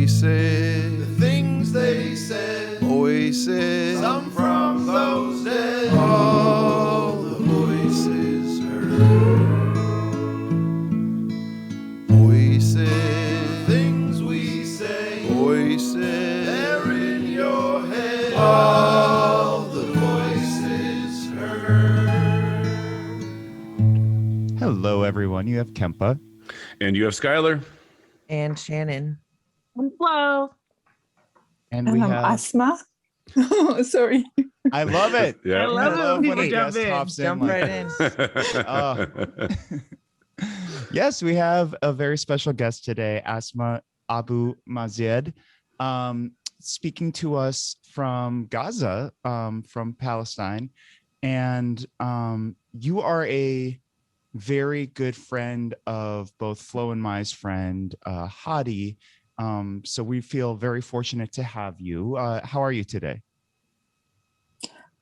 Voices, the things they said, voices, some from those dead, all the voices heard. Voices, things we say, voices, they're in your head, all the voices heard. Hello, everyone. You have Kempa. And you have Skylar. And Shannon. Hello. And And we I'm have... Asmaa. Sorry. I love it. Yeah. I love it when people a jump guest in. hops in Jump like right that. in. Yes, we have a very special guest today, Asmaa AbuMezied, speaking to us from Gaza, from Palestine. And you are a very good friend of both Flo and Mai's friend, Hadi. So we feel very fortunate to have you. How are you today?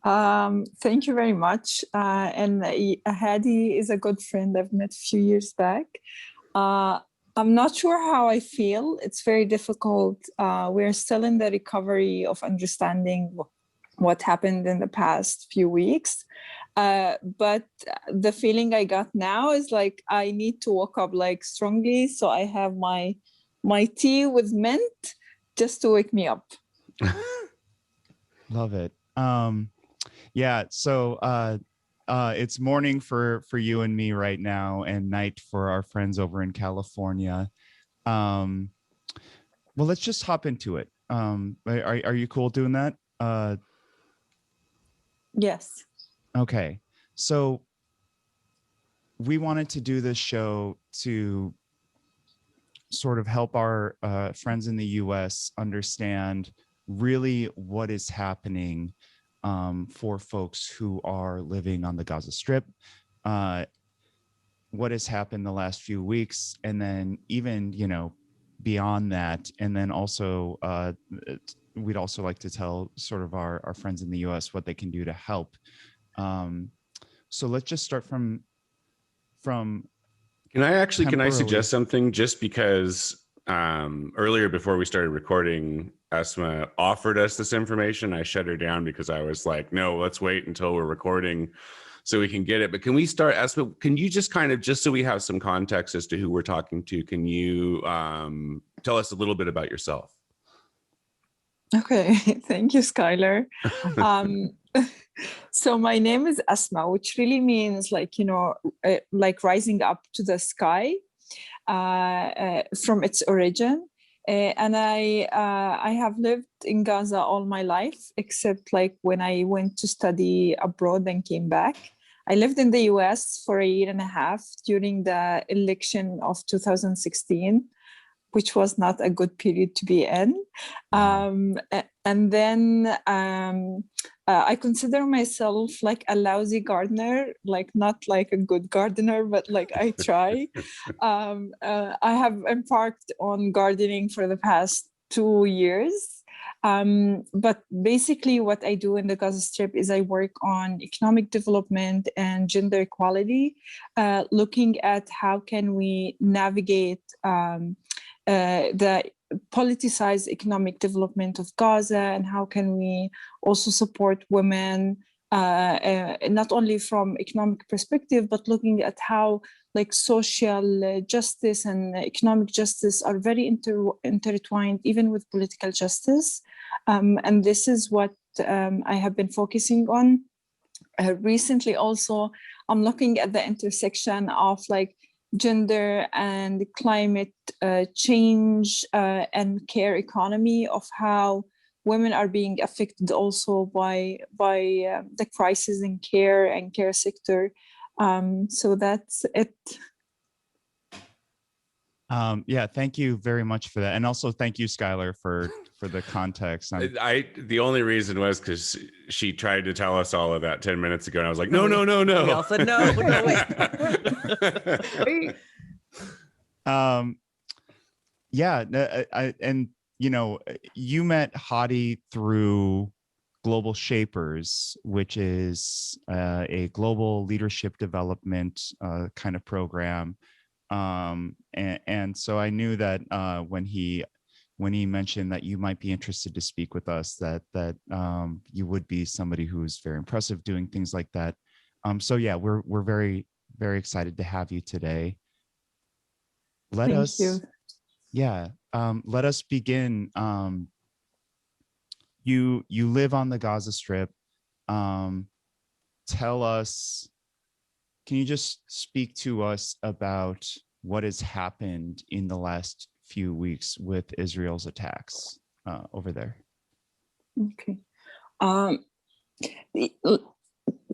Thank you very much. And Hadi is a good friend I've met a few years back. I'm not sure how I feel. It's very difficult. We're still in the recovery of understanding what happened in the past few weeks. But the feeling I got now is like I need to wake up like strongly. So I have my tea with mint just to wake me up. Love it. Yeah, so it's morning for you and me right now, and night for our friends over in California. Well, let's just hop into it. Are you cool doing that? Yes. Okay, so we wanted to do this show to sort of help our friends in the US understand really what is happening for folks who are living on the Gaza Strip, what has happened the last few weeks, and then even, beyond that. And then also, we'd also like to tell sort of our friends in the US what they can do to help. So let's just start from Can I suggest something? Just because earlier before we started recording, Asmaa offered us this information. I shut her down because I was like, no, let's wait until we're recording so we can get it. But can we start, Asmaa, can you just just so we have some context as to who we're talking to, can you tell us a little bit about yourself? Okay, thank you, Skylar. So my name is Asmaa, which really means like rising up to the sky from its origin. And I have lived in Gaza all my life, except like when I went to study abroad and came back. I lived in the US for 1.5 years during the election of 2016, which was not a good period to be in. And then I consider myself like a lousy gardener, like not like a good gardener, but like I try. I have embarked on gardening for the past 2 years. But basically what I do in the Gaza Strip is I work on economic development and gender equality, looking at how can we navigate the politicized economic development of Gaza, and how can we also support women, not only from economic perspective, but looking at how like social justice and economic justice are very intertwined, even with political justice. And this is what I have been focusing on. Recently also, I'm looking at the intersection of like gender and climate change and care economy, of how women are being affected also by the crisis in care sector. So that's it. Yeah, thank you very much for that. And also thank you, Skylar, for the context. The only reason was because she tried to tell us all of that 10 minutes ago. And I was like, no. We all said no, wait. Yeah, and you met Hadi through Global Shapers, which is a global leadership development kind of program. And so I knew that when he when he mentioned that you might be interested to speak with us, that you would be somebody who's very impressive doing things like that. So yeah, we're very, very excited to have you today. Let Thank us, you. yeah, let us begin. You live on the Gaza Strip. Tell us, can you just speak to us about what has happened in the last few weeks with Israel's attacks over there? Okay.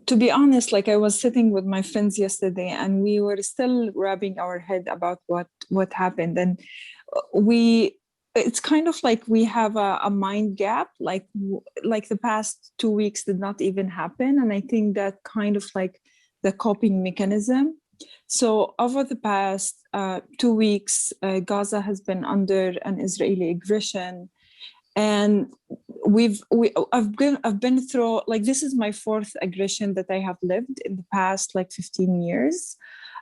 To be honest, like I was sitting with my friends yesterday and we were still wrapping our head about what happened. And it's kind of like we have a mind gap, like the past 2 weeks did not even happen. And I think that kind of like the coping mechanism. So over the past 2 weeks, Gaza has been under an Israeli aggression. And I've been through, like, this is my fourth aggression that I have lived in the past like 15 years.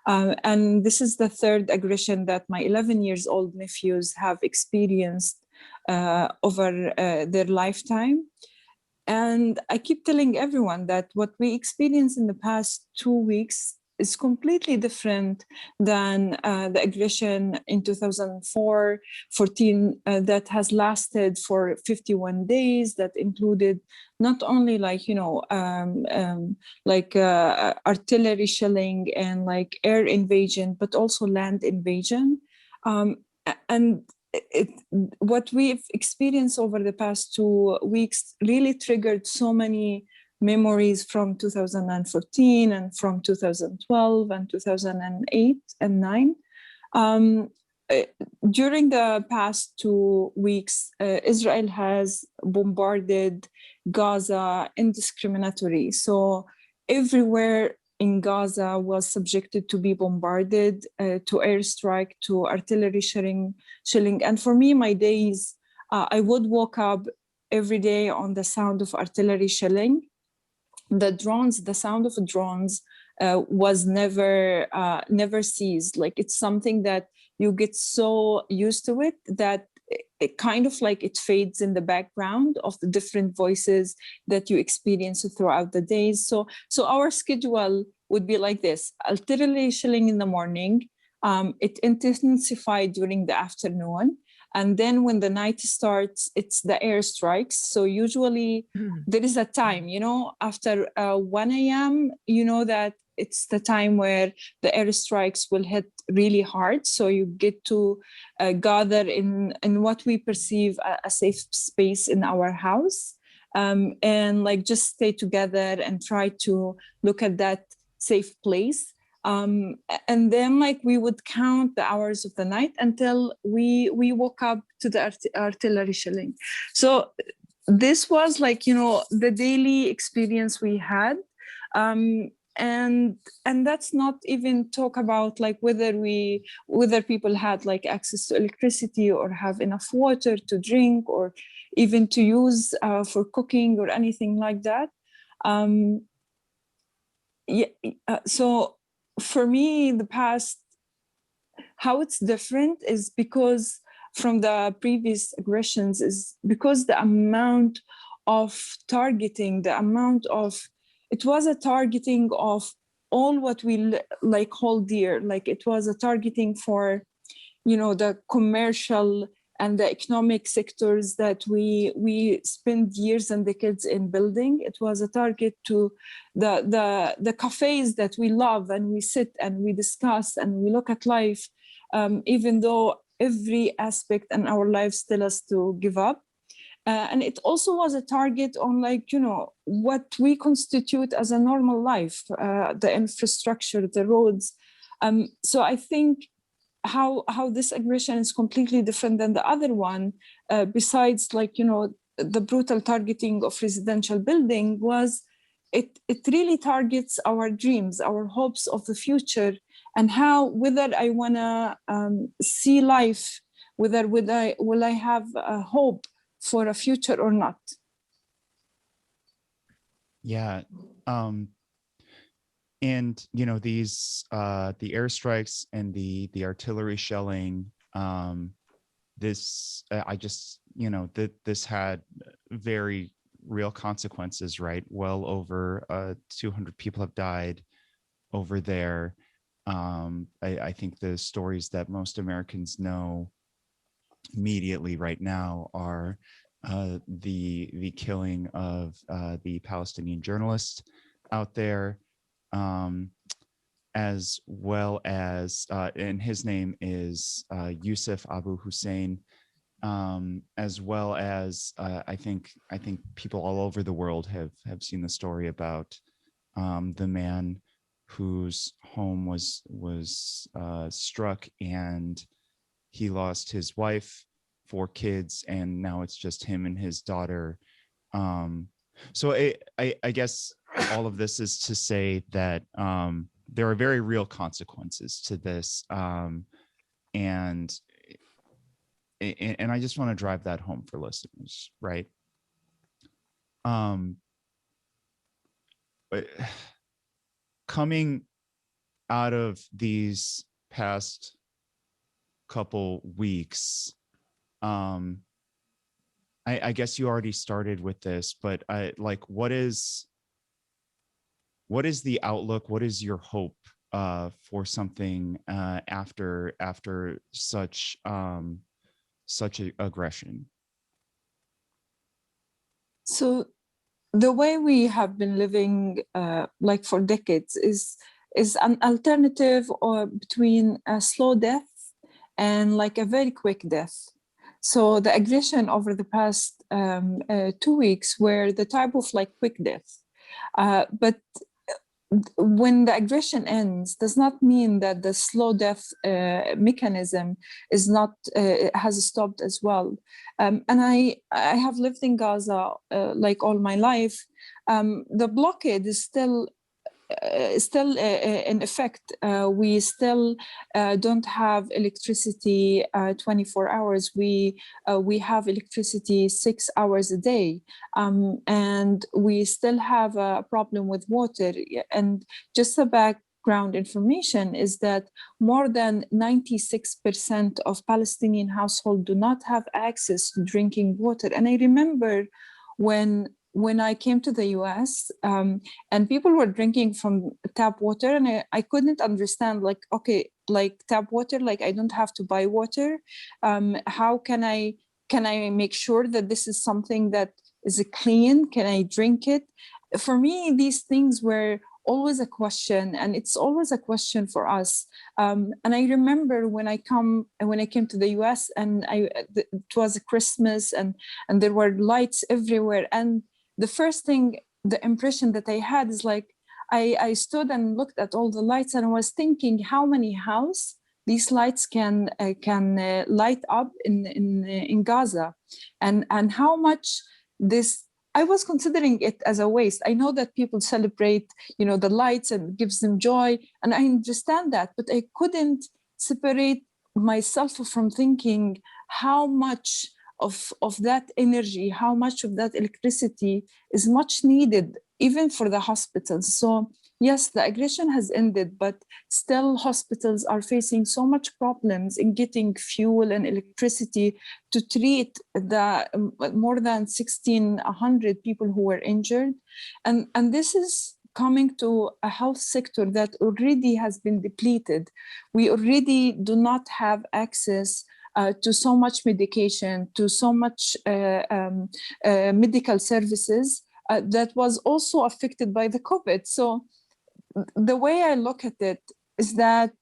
And this is the third aggression that my 11 years old nephews have experienced over their lifetime. And I keep telling everyone that what we experienced in the past 2 weeks is completely different than the aggression in 2004, 14 that has lasted for 51 days, that included not only like, artillery shelling and like air invasion, but also land invasion. And what we've experienced over the past 2 weeks really triggered so many memories from 2014 and from 2012 and 2008 and 9. During the past 2 weeks, Israel has bombarded Gaza indiscriminately. So everywhere in Gaza was subjected to be bombarded, to airstrike, to artillery shelling. And for me, my days, I would wake up every day on the sound of artillery shelling. The sound of drones was never ceased. Like, it's something that you get so used to it that it kind of like it fades in the background of the different voices that you experience throughout the days. So our schedule would be like this: artillery shelling in the morning, it intensified during the afternoon, and then when the night starts, it's the airstrikes. So usually there is a time, after 1 a.m., that it's the time where the airstrikes will hit really hard. So you get to gather in what we perceive a safe space in our house, and like just stay together and try to look at that safe place. And then like we would count the hours of the night until we woke up to the artillery shelling. So this was like, the daily experience we had. And that's not even talk about like whether people had like access to electricity or have enough water to drink or even to use for cooking or anything like that. So for me, the past, how it's different is because from the previous aggressions is because the amount of targeting, it was a targeting of all what we like hold dear. Like, it was a targeting for, the commercial and the economic sectors that we spend years and decades in building. It was a target to the cafes that we love, and we sit and we discuss and we look at life, even though every aspect in our lives tell us to give up. And it also was a target on like, what we constitute as a normal life, the infrastructure, the roads. So I think how this aggression is completely different than the other one, besides like, the brutal targeting of residential building, was it really targets our dreams, our hopes of the future, and how, whether I want to see life, whether will I have a hope for a future or not. Yeah. And these the airstrikes and the artillery shelling, this, I just, that this had very real consequences, right? Well over 200 people have died over there. I think the stories that most Americans know immediately right now are the killing of the Palestinian journalist out there, as well as, and his name is Yusuf Abu Hussein, as well as I think people all over the world have seen the story about the man whose home was struck, and he lost his wife, 4 kids, and now it's just him and his daughter. So I guess all of this is to say that there are very real consequences to this, and I just want to drive that home for listeners, right? But coming out of these past couple weeks, I guess you already started with this, but what is the outlook? What is your hope for something after such aggression? So the way we have been living like for decades is an alternative or between a slow death and like a very quick death. So the aggression over the past 2 weeks were the type of like quick death. But when the aggression ends, does not mean that the slow death mechanism is not has stopped as well. And I have lived in Gaza like all my life. The blockade is still in effect. We still don't have electricity 24 hours. We have electricity 6 hours a day, and we still have a problem with water. And just the background information is that more than 96% of Palestinian households do not have access to drinking water. And I remember when I came to the US, and people were drinking from tap water, and I couldn't understand, like, okay, like tap water, like I don't have to buy water. How can I make sure that this is something that is clean? Can I drink it? For me, these things were always a question, and it's always a question for us. And I remember when I came to the US, and it was Christmas, and there were lights everywhere, and the first thing, the impression that I had is like, I stood and looked at all the lights, and I was thinking how many houses these lights can light up in Gaza, and how much this. I was considering it as a waste. I know that people celebrate, the lights, and it gives them joy, and I understand that, but I couldn't separate myself from thinking how much of that energy, how much of that electricity is much needed, even for the hospitals. So yes, the aggression has ended, but still hospitals are facing so much problems in getting fuel and electricity to treat the more than 1,600 people who were injured. And this is coming to a health sector that already has been depleted. We already do not have access to so much medication, to so much medical services that was also affected by the COVID. So the way I look at it is that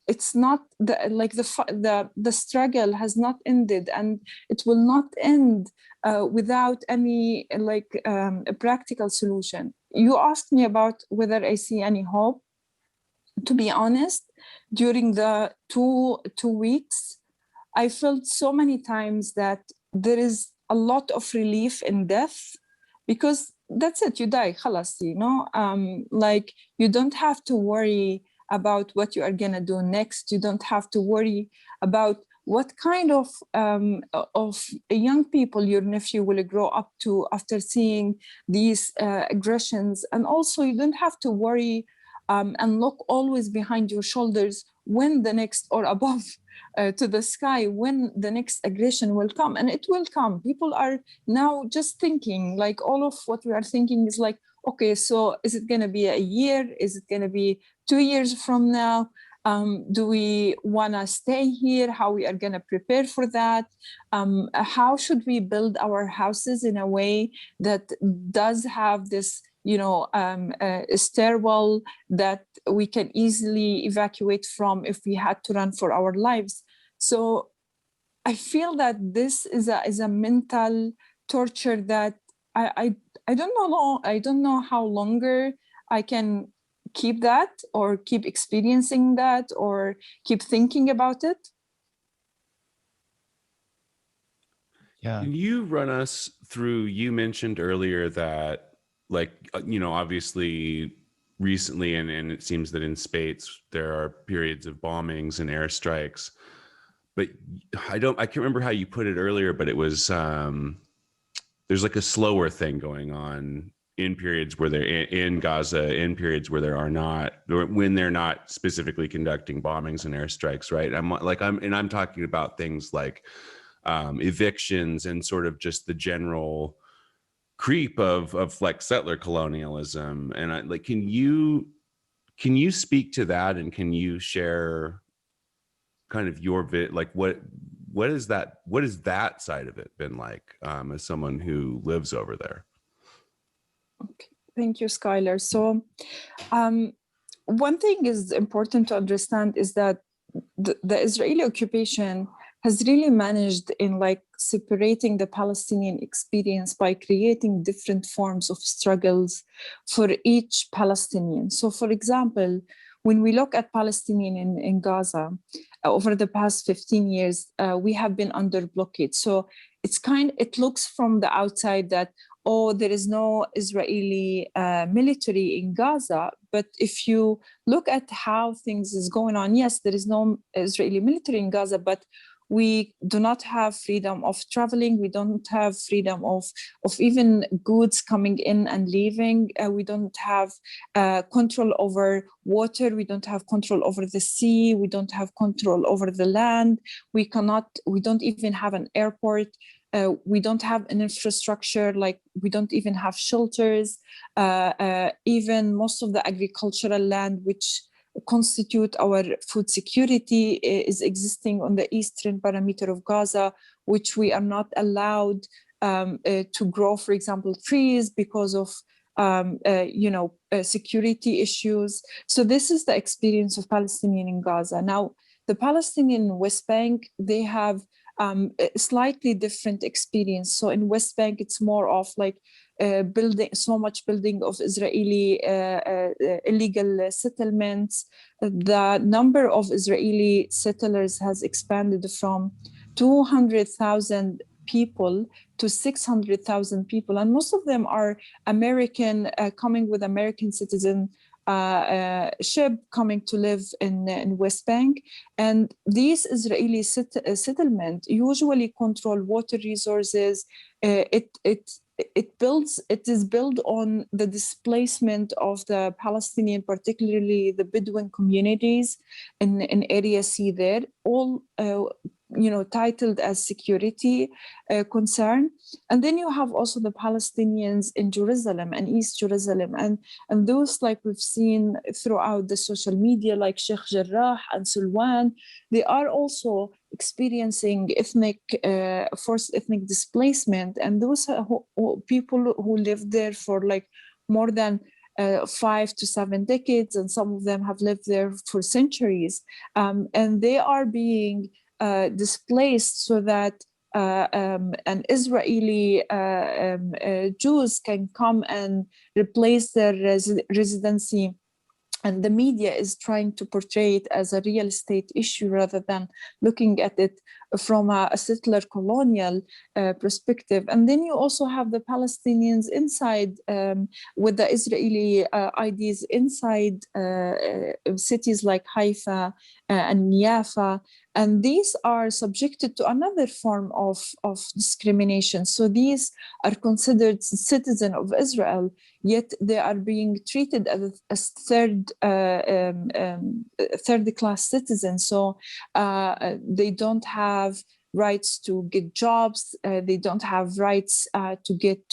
it's not the struggle has not ended, and it will not end without any a practical solution. You asked me about whether I see any hope. To be honest, during the two weeks, I felt so many times that there is a lot of relief in death, because that's it, you die, khalas, like you don't have to worry about what you are gonna do next. You don't have to worry about what kind of young people your nephew will grow up to after seeing these aggressions. And also you don't have to worry and look always behind your shoulders when the next or above to the sky when the next aggression will come, and it will come. People are now just thinking, like all of what we are thinking is like, okay, so is it going to be a year? Is it going to be 2 years from now? Do we want to stay here? How we are going to prepare for that? How should we build our houses in a way that does have this, stairwell that we can easily evacuate from if we had to run for our lives? So I feel that this is a mental torture that I don't know how longer I can keep that, or keep experiencing that, or keep thinking about it. Yeah. Can you run us through, you mentioned earlier that, like, obviously recently, and it seems that in Spates there are periods of bombings and airstrikes, but I can't remember how you put it earlier, but it was there's like a slower thing going on in periods where they're in Gaza, in periods where there are not, when they're not specifically conducting bombings and airstrikes, right? I'm talking about things like evictions and sort of just the general creep of like settler colonialism. And can you speak to that, and can you share kind of your what is that side of it been like, as someone who lives over there? Okay. Thank you, Skylar. So one thing is important to understand is that the Israeli occupation has really managed in like separating the Palestinian experience by creating different forms of struggles for each Palestinian. So for example, when we look at Palestinian in Gaza, over the past 15 years, we have been under blockade. So it looks from the outside that, oh, there is no Israeli military in Gaza. But if you look at how things is going on, yes, there is no Israeli military in Gaza, but we do not have freedom of traveling. We don't have freedom of even goods coming in and leaving. We don't have control over water. We don't have control over the sea. We don't have control over the land. We don't even have an airport. We don't have an infrastructure, like we don't even have shelters. Even most of the agricultural land, which constitute our food security, is existing on the eastern perimeter of Gaza, which we are not allowed to grow, for example, trees because of security issues. So this is the experience of Palestinian in Gaza. Now, the Palestinian West Bank, they have a slightly different experience. So in West Bank, it's more of like building of Israeli illegal settlements. The number of Israeli settlers has expanded from 200,000 people to 600,000 people, and most of them are American, coming with American citizenship, coming to live in West Bank. And these Israeli settlement usually control water resources. It is built on the displacement of the Palestinian, particularly the Bedouin communities in Area C there, all titled as security concern. And then you have also the Palestinians in Jerusalem and East Jerusalem, and those, like we've seen throughout the social media, like Sheikh Jarrah and Sulwan, they are also experiencing forced ethnic displacement. And those people who lived there for like more than 5 to 7 decades, and some of them have lived there for centuries, and they are being displaced so that an Israeli Jews can come and replace their residency. And the media is trying to portray it as a real estate issue rather than looking at it from a settler colonial perspective. And then you also have the Palestinians inside, with the Israeli IDs inside cities like Haifa and Yafa. And these are subjected to another form of discrimination. So these are considered citizens of Israel, yet they are being treated as third-class citizens. So they don't have rights to get jobs. They don't have rights to get,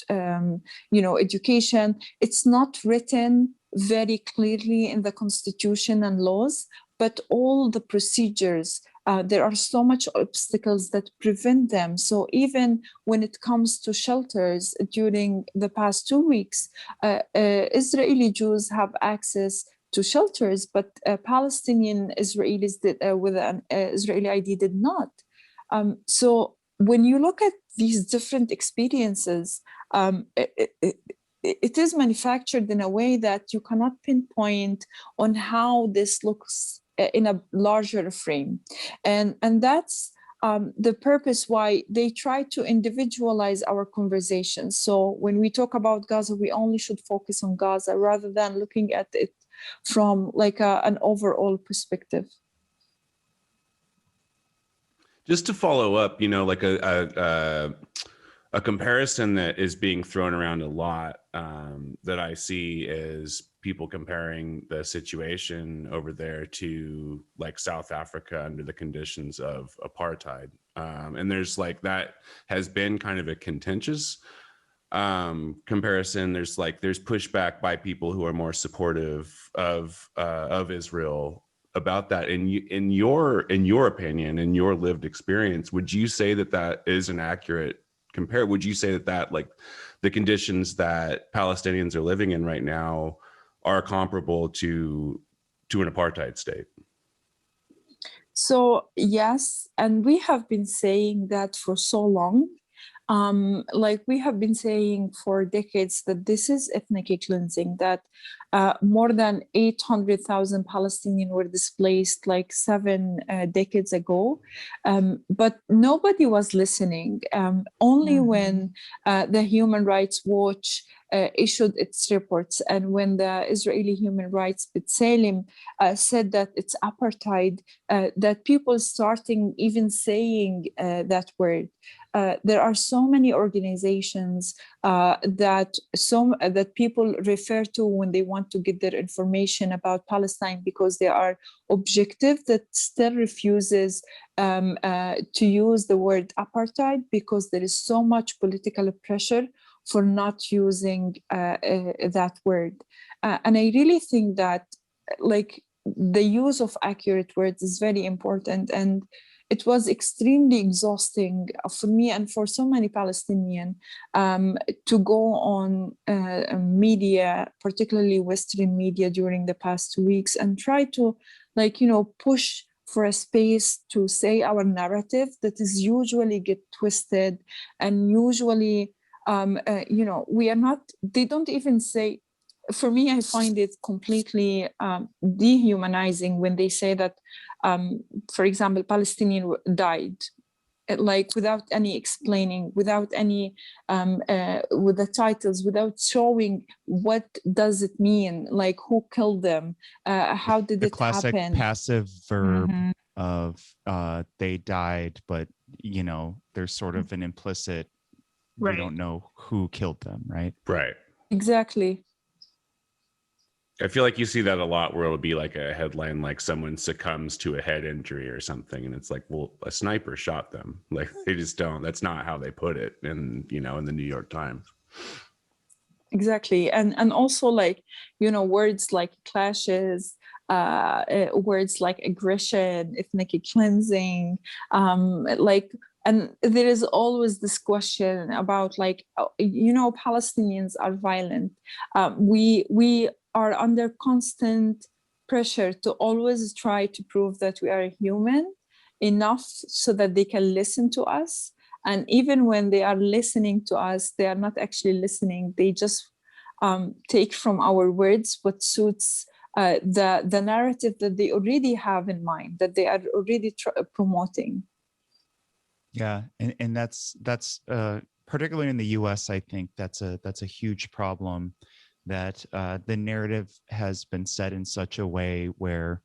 education. It's not written very clearly in the Constitution and laws, but all the procedures, there are so much obstacles that prevent them. So even when it comes to shelters, during the past 2 weeks, Israeli Jews have access to shelters, but Palestinian Israelis with an Israeli ID did not. So when you look at these different experiences, it is manufactured in a way that you cannot pinpoint on how this looks in a larger frame. And that's the purpose why they try to individualize our conversations. So when we talk about Gaza, we only should focus on Gaza rather than looking at it from like an overall perspective. Just to follow up, like a comparison that is being thrown around a lot that I see is people comparing the situation over there to like South Africa under the conditions of apartheid. And there's like, that has been kind of a contentious comparison. There's pushback by people who are more supportive of Israel about that. In your opinion, in your lived experience, would you say that is an accurate compare? Would you say that like the conditions that Palestinians are living in right now are comparable to an apartheid state? So yes, and we have been saying that for so long. Like we have been saying for decades that this is ethnic cleansing, that more than 800,000 Palestinians were displaced like 7 decades ago. But nobody was listening. Only when the Human Rights Watch issued its reports, and when the Israeli Human Rights B'Tselem said that it's apartheid, that people starting even saying that word. There are so many organizations that people refer to when they want to get their information about Palestine, because they are objective, that still refuses to use the word apartheid, because there is so much political pressure for not using that word. And I really think that like the use of accurate words is very important. And it was extremely exhausting for me and for so many Palestinians to go on media, particularly Western media, during the past 2 weeks and try to, push for a space to say our narrative that is usually get twisted, and usually, we are not, they don't even say. For me, I find it completely dehumanizing when they say that, for example, Palestinian died, like without any explaining, without any, with the titles, without showing what does it mean, like who killed them, how did it happen? The classic passive verb of they died, but there's sort of an implicit, we don't know who killed them, right? Right. Exactly. I feel like you see that a lot, where it'll be like a headline, like someone succumbs to a head injury or something. And it's like, well, a sniper shot them. Like they just don't, that's not how they put it in, in the New York Times. Exactly. And also words like clashes, words like aggression, ethnic cleansing, and there is always this question about Palestinians are violent. We are under constant pressure to always try to prove that we are human enough so that they can listen to us. And even when they are listening to us, they are not actually listening. They just take from our words what suits the narrative that they already have in mind, that they are already promoting. Yeah, and that's particularly in the U.S. I think that's a huge problem, that the narrative has been set in such a way where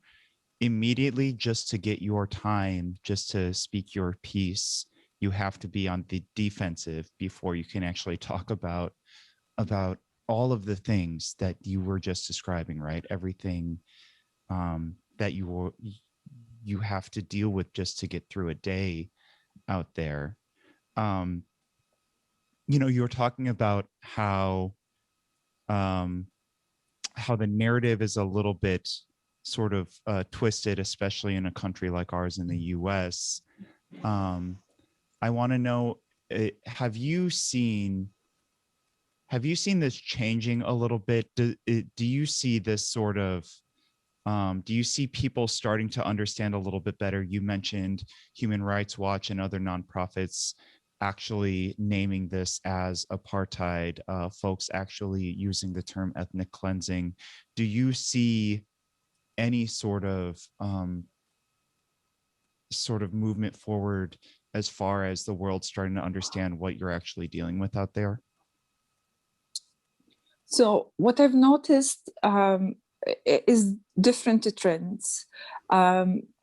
immediately, just to get your time, just to speak your piece, you have to be on the defensive before you can actually talk about all of the things that you were just describing, right? Everything that you have to deal with just to get through a day out there. You were talking about how the narrative is a little bit sort of twisted, especially in a country like ours in the US. I want to know, have you seen this changing a little bit? Do you see this sort of, do you see people starting to understand a little bit better? You mentioned Human Rights Watch and other nonprofits actually naming this as apartheid, folks actually using the term ethnic cleansing. Do you see any sort of movement forward as far as the world starting to understand what you're actually dealing with out there? So what I've noticed is different trends.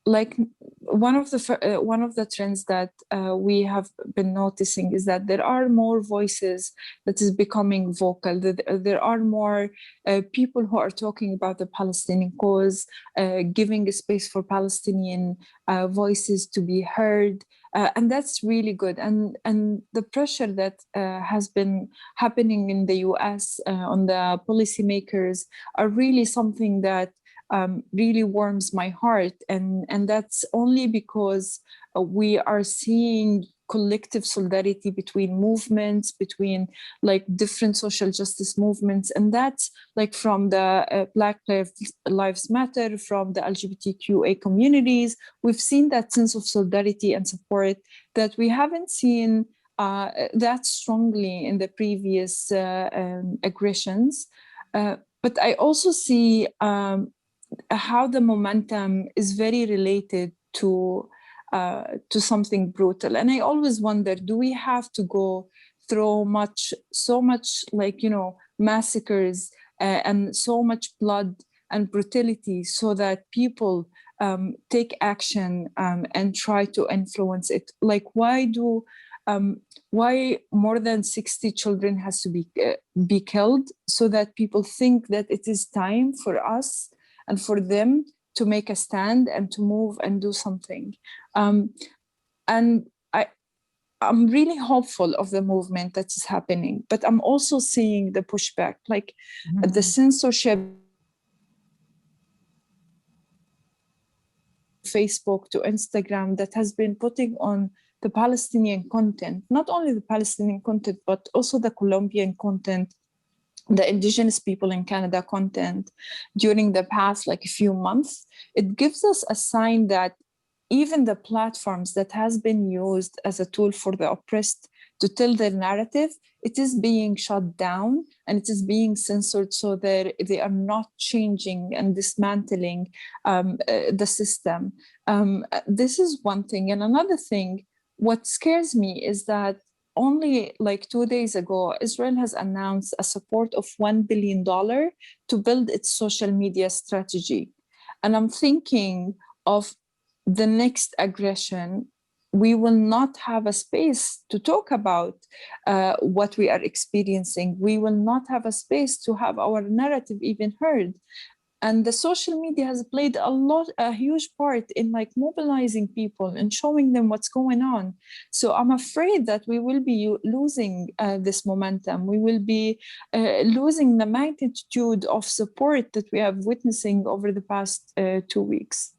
Like one of the trends that we have been noticing is that there are more voices that is becoming vocal. There are more people who are talking about the Palestinian cause, giving a space for Palestinian voices to be heard. And that's really good. And the pressure that has been happening in the US on the policymakers are really something that really warms my heart. And that's only because we are seeing collective solidarity between movements, between like different social justice movements. And that's like from the Black Lives Matter, from the LGBTQA communities. We've seen that sense of solidarity and support that we haven't seen that strongly in the previous aggressions. But I also see how the momentum is very related to something brutal. And I always wonder, do we have to go through so much like, massacres and so much blood and brutality so that people take action and try to influence it? Like, why more than 60 children has to be killed so that people think that it is time for us and for them to make a stand and to move and do something? And I'm really hopeful of the movement that is happening, but I'm also seeing the pushback, like the censorship, Facebook to Instagram, that has been putting on the Palestinian content, not only the Palestinian content, but also the Colombian content, the indigenous people in Canada content during the past like a few months. It gives us a sign that even the platforms that has been used as a tool for the oppressed to tell their narrative, it is being shut down and it is being censored so that they are not changing and dismantling the system. This is one thing. And another thing, what scares me is that only like 2 days ago, Israel has announced a support of $1 billion to build its social media strategy. And I'm thinking of the next aggression. We will not have a space to talk about what we are experiencing. We will not have a space to have our narrative even heard. And the social media has played a huge part in like mobilizing people and showing them what's going on. So I'm afraid that we will be losing this momentum. We will be losing the magnitude of support that we have witnessing over the past 2 weeks.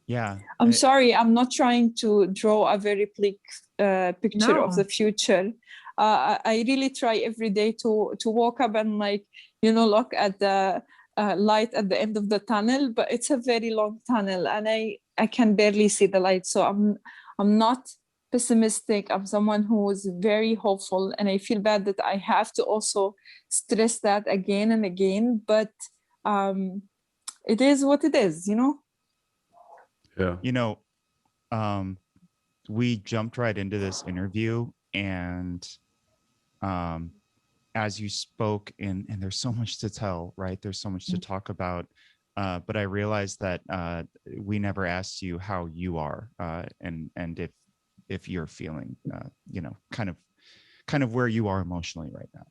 Yeah. I'm sorry, I'm not trying to draw a very bleak picture of No. the future. I really try every day to walk up and like, look at the light at the end of the tunnel, but it's a very long tunnel and I can barely see the light. So I'm not pessimistic. I'm someone who is very hopeful, and I feel bad that I have to also stress that again and again, but it is what it is, Yeah. We jumped right into this interview, and as you spoke, and there's so much to tell, right? There's so much to talk about. But I realized that we never asked you how you are, and if you're feeling, kind of where you are emotionally right now.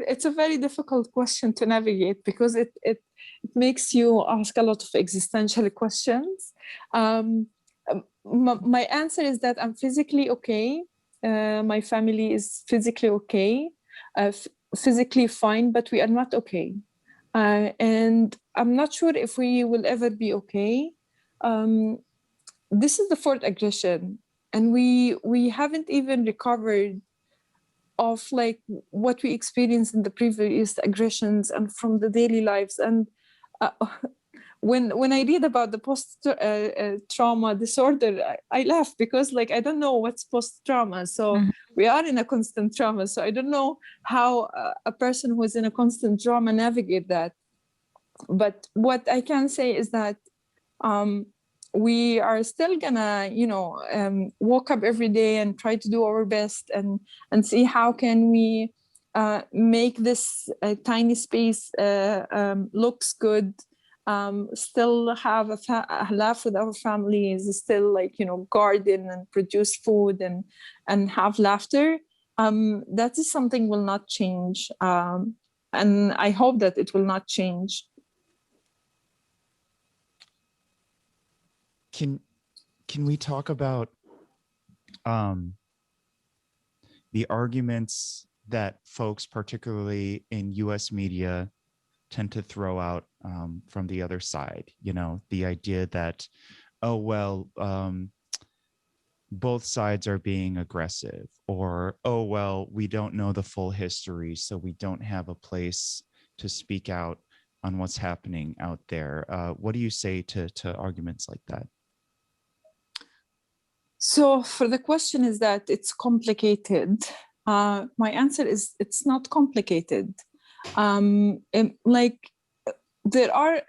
It's a very difficult question to navigate because it makes you ask a lot of existential questions. My answer is that I'm physically okay. My family is physically okay, physically fine, but we are not okay. And I'm not sure if we will ever be okay. This is the fourth aggression, and we haven't even recovered of like what we experienced in the previous aggressions and from the daily lives. And when I read about the post-trauma disorder, I laugh because like I don't know what's post-trauma. So we are in a constant trauma. So I don't know how a person who is in a constant trauma navigate that. But what I can say is that we are still gonna, wake up every day and try to do our best and see how can we make this tiny space looks good. Still have a laugh with our families, still garden and produce food and have laughter. That is something will not change. And I hope that it will not change. Can we talk about the arguments that folks, particularly in US media, tend to throw out from the other side? The idea that, both sides are being aggressive, or, we don't know the full history, so we don't have a place to speak out on what's happening out there. What do you say to arguments like that? So for the question is that it's complicated. My answer is it's not complicated. There are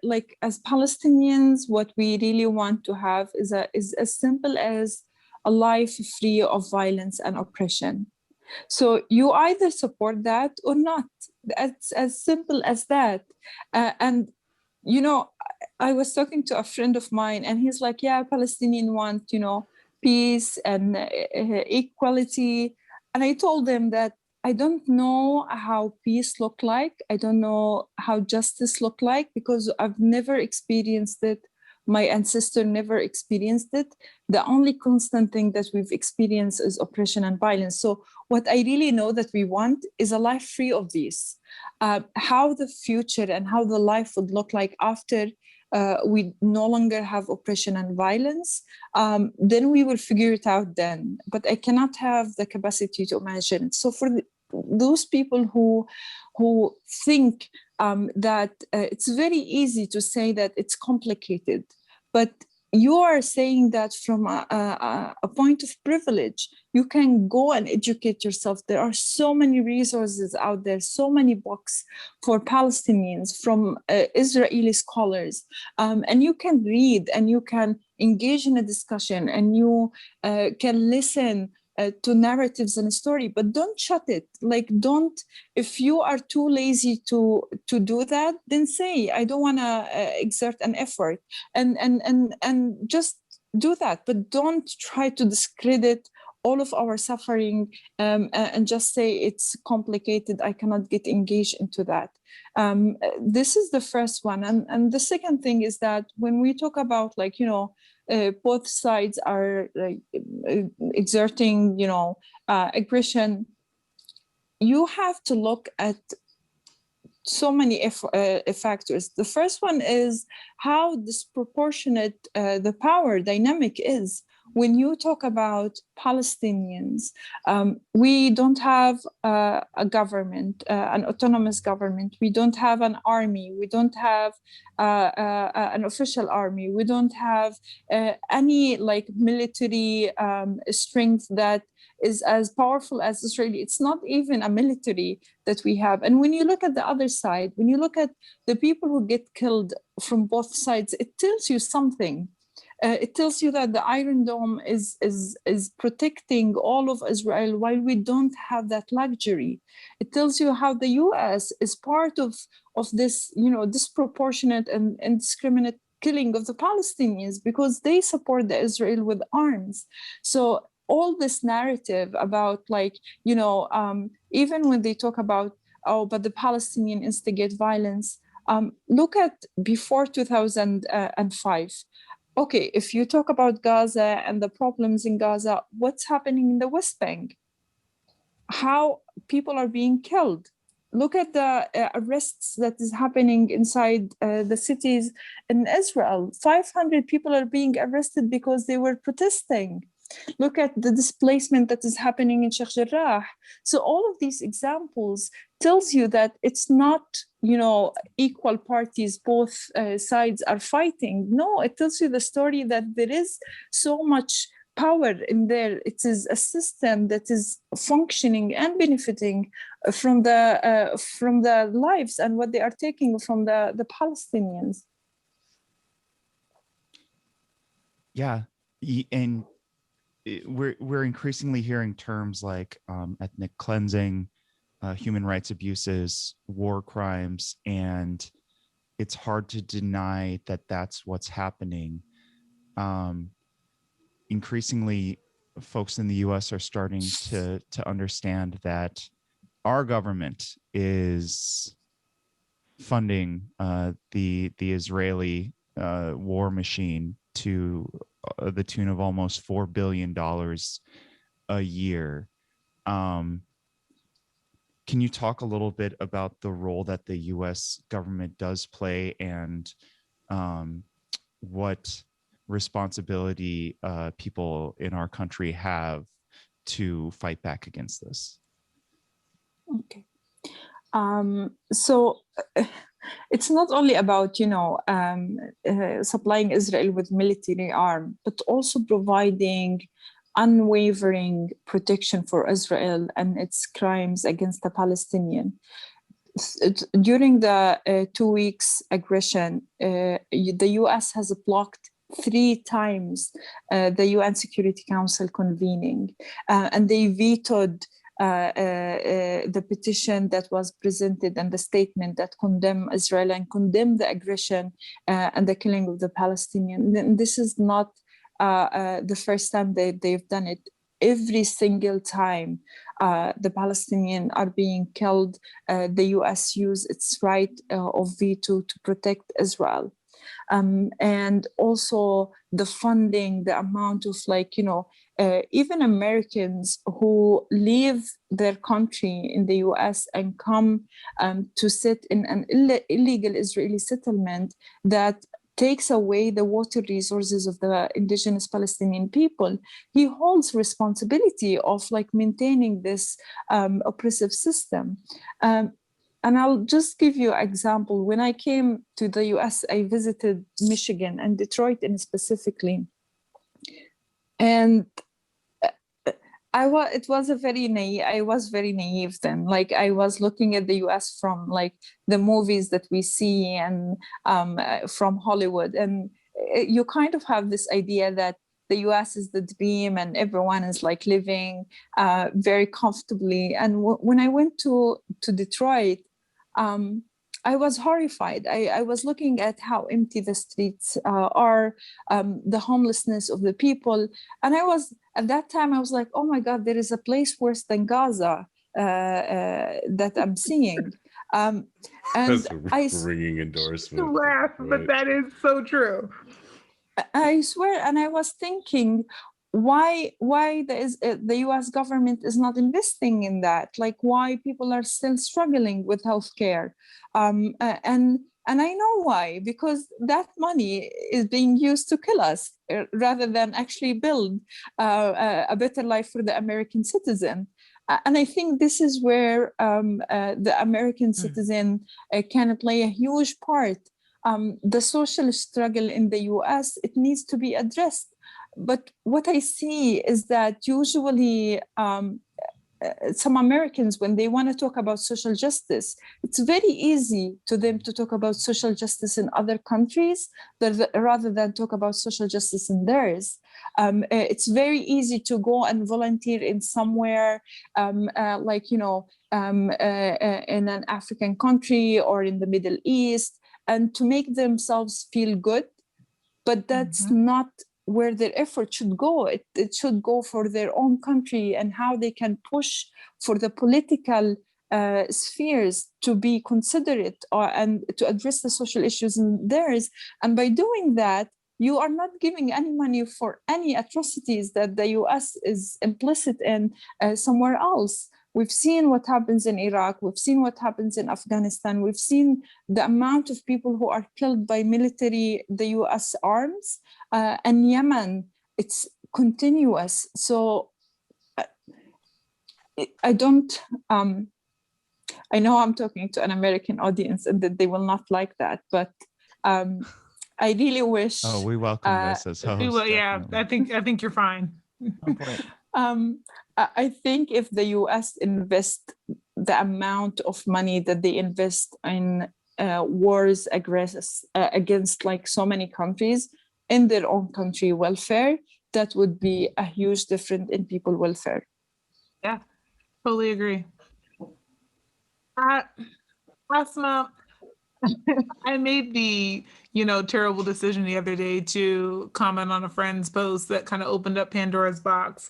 as Palestinians, what we really want to have is as simple as a life free of violence and oppression. So you either support that or not. It's as simple as that. And I was talking to a friend of mine, and he's like, "Yeah, Palestinians want peace and equality." And I told them that I don't know how peace look like. I don't know how justice look like because I've never experienced it. My ancestor never experienced it. The only constant thing that we've experienced is oppression and violence. So what I really know that we want is a life free of these. How the future and how the life would look like after we no longer have oppression and violence, then we will figure it out then. But I cannot have the capacity to imagine. So for those people who think that it's very easy to say that it's complicated, but you are saying that from a point of privilege. You can go and educate yourself. There are so many resources out there, so many books for Palestinians from Israeli scholars. And you can read and you can engage in a discussion and you can listen to narratives and story, but don't shut it. If you are too lazy to do that, then say, I don't want to exert an effort and just do that. But don't try to discredit all of our suffering and just say it's complicated. I cannot get engaged into that. This is the first one. And the second thing is that when we talk about both sides are exerting, aggression, you have to look at so many factors. The first one is how disproportionate the power dynamic is. When you talk about Palestinians, we don't have a government, an autonomous government. We don't have an army. We don't have an official army. We don't have any military strength that is as powerful as Israeli. It's not even a military that we have. And when you look at the other side, when you look at the people who get killed from both sides, it tells you something. It tells you that the Iron Dome is protecting all of Israel while we don't have that luxury. It tells you how the U.S. is part of this, disproportionate and indiscriminate killing of the Palestinians because they support the Israel with arms. So all this narrative about even when they talk about, oh, but the Palestinian instigate violence, look at before 2005. Okay, if you talk about Gaza and the problems in Gaza, what's happening in the West Bank? How people are being killed. Look at the arrests that is happening inside the cities in Israel. 500 people are being arrested because they were protesting. Look at the displacement that is happening in Sheikh Jarrah. So all of these examples tells you that it's not, equal parties, both sides are fighting. No, it tells you the story that there is so much power in there. It is a system that is functioning and benefiting from the lives and what they are taking from the Palestinians. Yeah, and we're increasingly hearing terms like ethnic cleansing, human rights abuses, war crimes, and it's hard to deny that that's what's happening. Increasingly, folks in the U.S. are starting to understand that our government is funding the Israeli war machine to the tune of almost $4 billion a year. Can you talk a little bit about the role that the U.S. government does play and what responsibility people in our country have to fight back against this? Okay. So it's not only about, supplying Israel with military arm, but also providing unwavering protection for Israel and its crimes against the Palestinian. During the 2 weeks aggression, the U.S. has blocked 3 times the UN Security Council convening, and they vetoed the petition that was presented and the statement that condemned Israel and condemned the aggression and the killing of the Palestinians. And this is not the first time they've done it. Every single time the Palestinians are being killed, the US used its right of veto to protect Israel. And also the funding, the amount of even Americans who leave their country in the US and come to sit in an illegal Israeli settlement that takes away the water resources of the indigenous Palestinian people. He holds responsibility of maintaining this oppressive system. And I'll just give you an example. When I came to the US, I visited Michigan and Detroit specifically. And I was very naive then. I was looking at the US from the movies that we see and from Hollywood. And you kind of have this idea that the US is the dream and everyone is living very comfortably. And when I went to Detroit, I was horrified. I was looking at how empty the streets are, the homelessness of the people. And at that time, I was like, oh my God, there is a place worse than Gaza that I'm seeing. And That's a ringing endorsement. Laugh, but that is so true. I swear, and I was thinking, why the US government is not investing in that? Why people are still struggling with healthcare? And I know why, because that money is being used to kill us rather than actually build a better life for the American citizen. And I think this is where the American citizen can play a huge part. The social struggle in the US, it needs to be addressed. But what I see is that usually some Americans, when they want to talk about social justice, it's very easy to them to talk about social justice in other countries rather than talk about social justice in theirs. It's very easy to go and volunteer in somewhere like, in an African country or in the Middle East, and to make themselves feel good. But that's not where their effort should go. It should go for their own country and how they can push for the political spheres to be considerate and to address the social issues in theirs. And by doing that, you are not giving any money for any atrocities that the US is implicit in somewhere else. We've seen what happens in Iraq. We've seen what happens in Afghanistan. We've seen the amount of people who are killed by the US arms. And Yemen, it's continuous. So I don't, I know I'm talking to an American audience and that they will not like that, but I really wish. Oh, we welcome this as hosts. We will, yeah, definitely. I think you're fine. I think if the US invest the amount of money that they invest in wars against like so many countries in their own country welfare, that would be a huge difference in people welfare. Yeah, totally agree. Asmaa, I made the terrible decision the other day to comment on a friend's post that kind of opened up Pandora's box.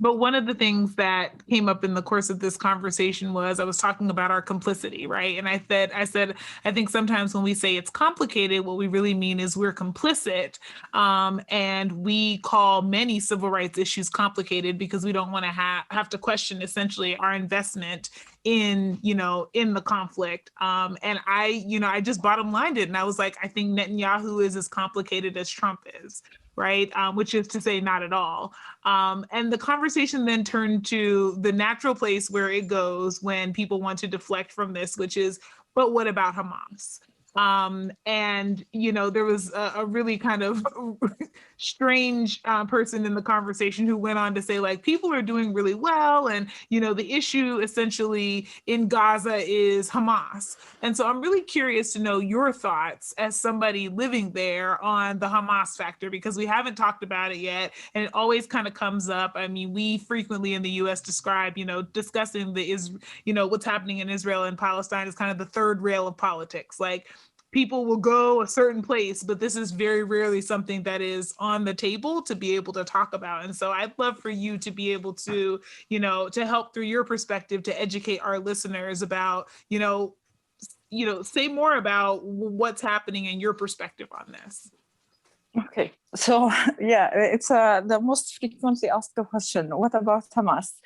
But one of the things that came up in the course of this conversation was I was talking about our complicity, right? And I said, I think sometimes when we say it's complicated, what we really mean is we're complicit. And we call many civil rights issues complicated because we don't want to have to question essentially our investment in the conflict. And I just bottom lined it. And I was like, I think Netanyahu is as complicated as Trump is. Right, which is to say not at all. And the conversation then turned to the natural place where it goes when people want to deflect from this, which is, but what about Hamas? And there was a really kind of strange person in the conversation who went on to say, like, people are doing really well, and the issue essentially in Gaza is Hamas. And so I'm really curious to know your thoughts as somebody living there on the Hamas factor, because we haven't talked about it yet, and it always kind of comes up. I mean, we frequently in the U.S. describe, discussing what's happening in Israel and Palestine as kind of the third rail of politics. Like, people will go a certain place, but this is very rarely something that is on the table to be able to talk about. And so I'd love for you to be able to, to help through your perspective to educate our listeners about, say more about what's happening in your perspective on this. Okay, so yeah, it's the most frequently asked question. What about Hamas?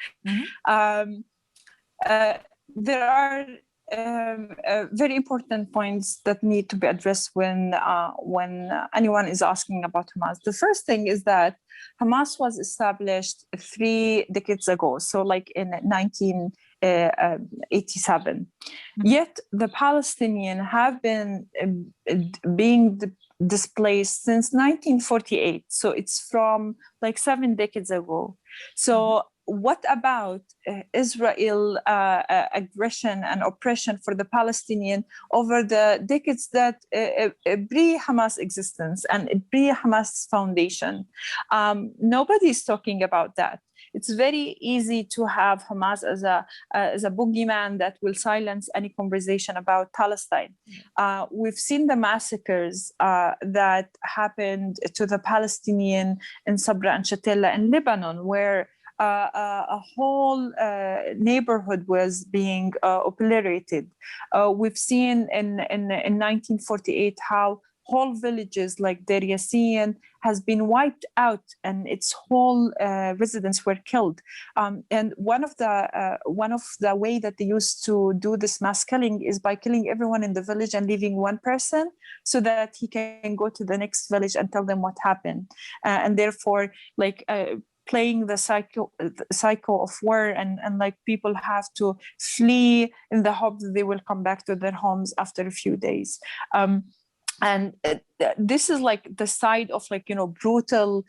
There are very important points that need to be addressed when anyone is asking about Hamas. The first thing is that Hamas was established 3 decades ago, so like in 1987. Yet the Palestinians have been being displaced since 1948. So it's from like 7 decades ago. So what about Israel aggression and oppression for the Palestinian over the decades that pre-Hamas existence and pre-Hamas foundation? Nobody is talking about that. It's very easy to have Hamas as a boogeyman that will silence any conversation about Palestine. We've seen the massacres that happened to the Palestinian in Sabra and Shatila in Lebanon, where a whole neighborhood was being obliterated. We've seen in 1948 how whole villages like Deir Yassin has been wiped out and its whole residents were killed. And one of the way that they used to do this mass killing is by killing everyone in the village and leaving one person so that he can go to the next village and tell them what happened. And therefore, playing the cycle of war, and like people have to flee in the hope that they will come back to their homes after a few days. And this is like the side of brutal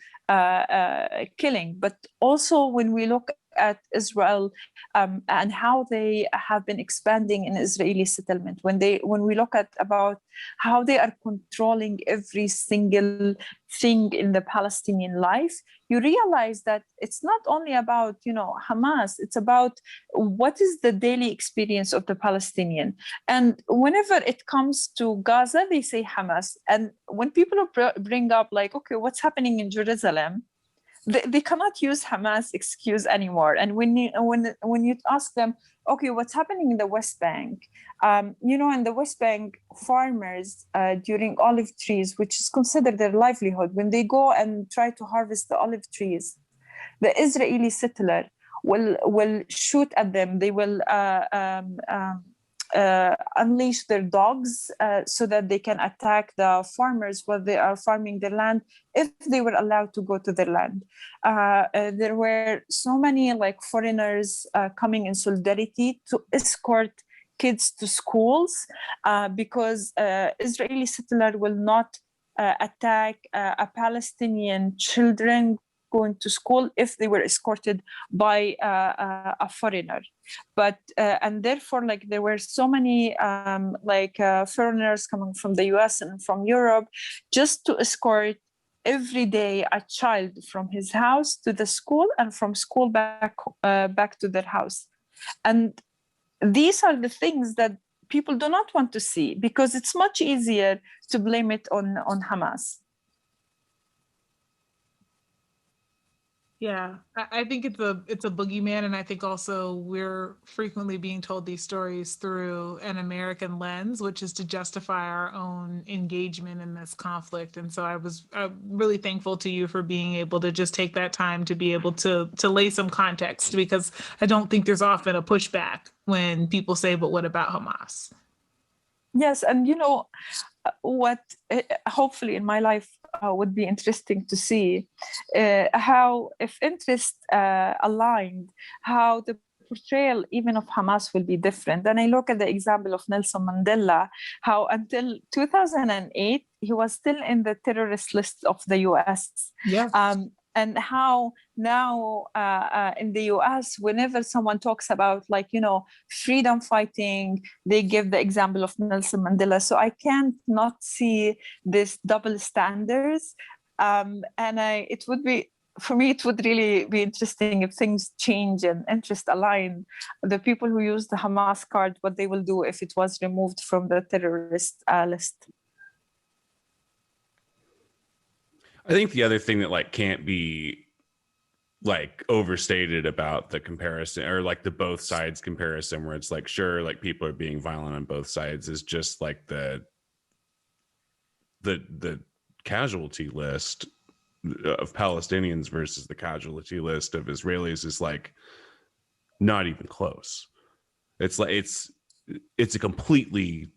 killing. But also when we look at Israel and how they have been expanding in Israeli settlement, when we look at about how they are controlling every single thing in the Palestinian life, you realize that it's not only about, Hamas, it's about what is the daily experience of the Palestinian. And whenever it comes to Gaza, they say Hamas. And when people bring up like, okay, what's happening in Jerusalem, they cannot use Hamas excuse anymore. And when you ask them, okay, what's happening in the West Bank? In the West Bank, farmers during olive trees, which is considered their livelihood, when they go and try to harvest the olive trees, the Israeli settler will shoot at them. They will unleash their dogs so that they can attack the farmers while they are farming their land, if they were allowed to go to their land. There were so many like foreigners coming in solidarity to escort kids to schools because Israeli settler will not attack a Palestinian children going to school if they were escorted by a foreigner. But and therefore, like, there were so many foreigners coming from the US and from Europe just to escort every day a child from his house to the school and from school back to their house. And these are the things that people do not want to see, because it's much easier to blame it on Hamas. Yeah, I think it's a boogeyman, and I think also we're frequently being told these stories through an American lens, which is to justify our own engagement in this conflict. And so I'm really thankful to you for being able to just take that time to be able to lay some context, because I don't think there's often a pushback when people say, "But what about Hamas?" Yes, and what hopefully in my life would be interesting to see how, if interest aligned, how the portrayal even of Hamas will be different. And I look at the example of Nelson Mandela, how until 2008 he was still in the terrorist list of the US. Yeah. And how now in the US, whenever someone talks about freedom fighting, they give the example of Nelson Mandela. So I can't not see this double standards. It would be, for me, it would really be interesting if things change and interest align. The people who use the Hamas card, what they will do if it was removed from the terrorist list. I think the other thing that can't be overstated about the comparison, or the both sides comparison, where it's sure, people are being violent on both sides, is just the casualty list of Palestinians versus the casualty list of Israelis is not even close. It's a completely,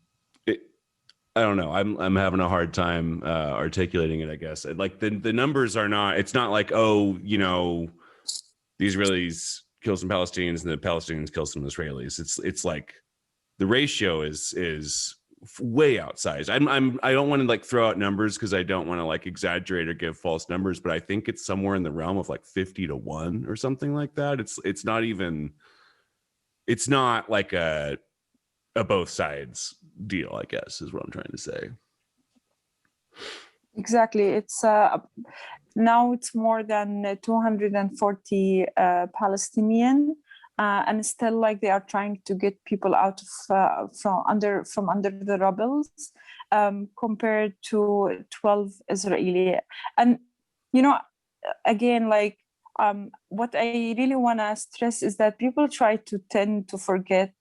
I don't know. I'm having a hard time articulating it, I guess. The numbers are not, it's not the Israelis kill some Palestinians and the Palestinians kill some Israelis. It's the ratio is way outsized. I don't want to throw out numbers because I don't want to exaggerate or give false numbers, but I think it's somewhere in the realm of 50-1 or something like that. It's not even, it's not a both sides deal, I guess, is what I'm trying to say. Exactly. It's now it's more than 240 Palestinian, and still they are trying to get people out of from under the rubbles, compared to 12 Israeli. And again, what I really want to stress is that people tend to forget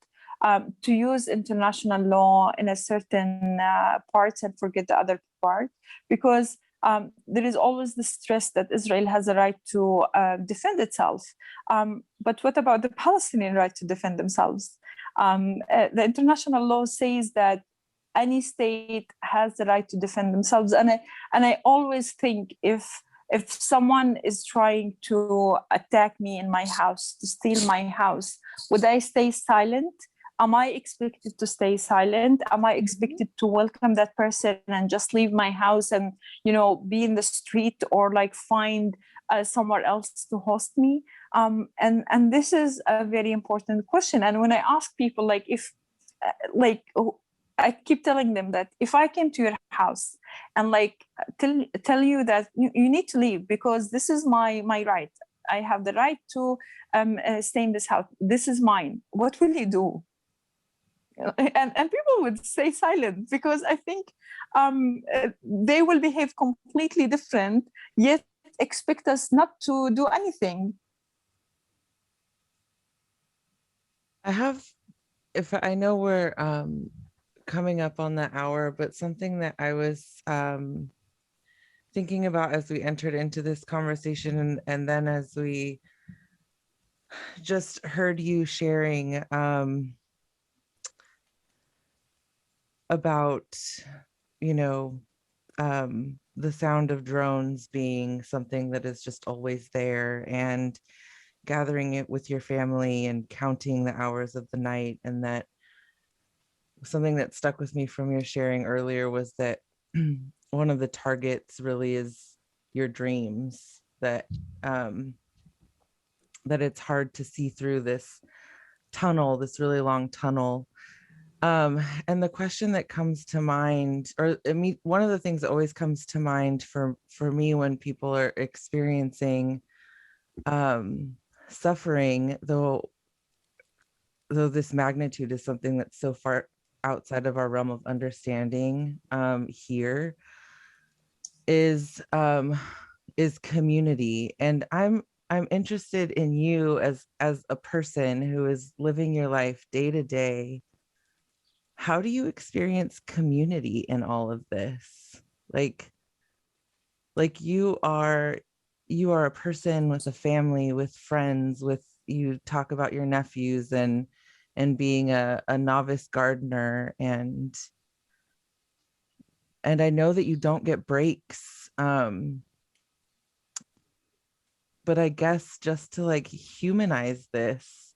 to use international law in a certain parts and forget the other part, because there is always the stress that Israel has a right to defend itself. But what about the Palestinian right to defend themselves? The international law says that any state has the right to defend themselves. And I always think if someone is trying to attack me in my house, to steal my house, would I stay silent? Am I expected to stay silent? Am I expected to welcome that person and just leave my house and, be in the street, or like find somewhere else to host me? And this is a very important question. And when I ask people, like, if I keep telling them that if I came to your house and like tell you that you need to leave because this is my right, I have the right to stay in this house, this is mine, what will you do? And people would stay silent, because I think they will behave completely different, yet expect us not to do anything. I know we're coming up on the hour, but something that I was thinking about as we entered into this conversation, and then as we just heard you sharing about, the sound of drones being something that is just always there, and gathering it with your family and counting the hours of the night. And that something that stuck with me from your sharing earlier was that one of the targets really is your dreams, that that it's hard to see through this tunnel, this really long tunnel. And the question that comes to mind, one of the things that always comes to mind for me when people are experiencing suffering, though this magnitude is something that's so far outside of our realm of understanding here, is community. And I'm interested in you as a person who is living your life day to day. How do you experience community in all of this? Like you are a person with a family, with friends, you talk about your nephews and being a novice gardener, and I know that you don't get breaks. But I guess just to like humanize this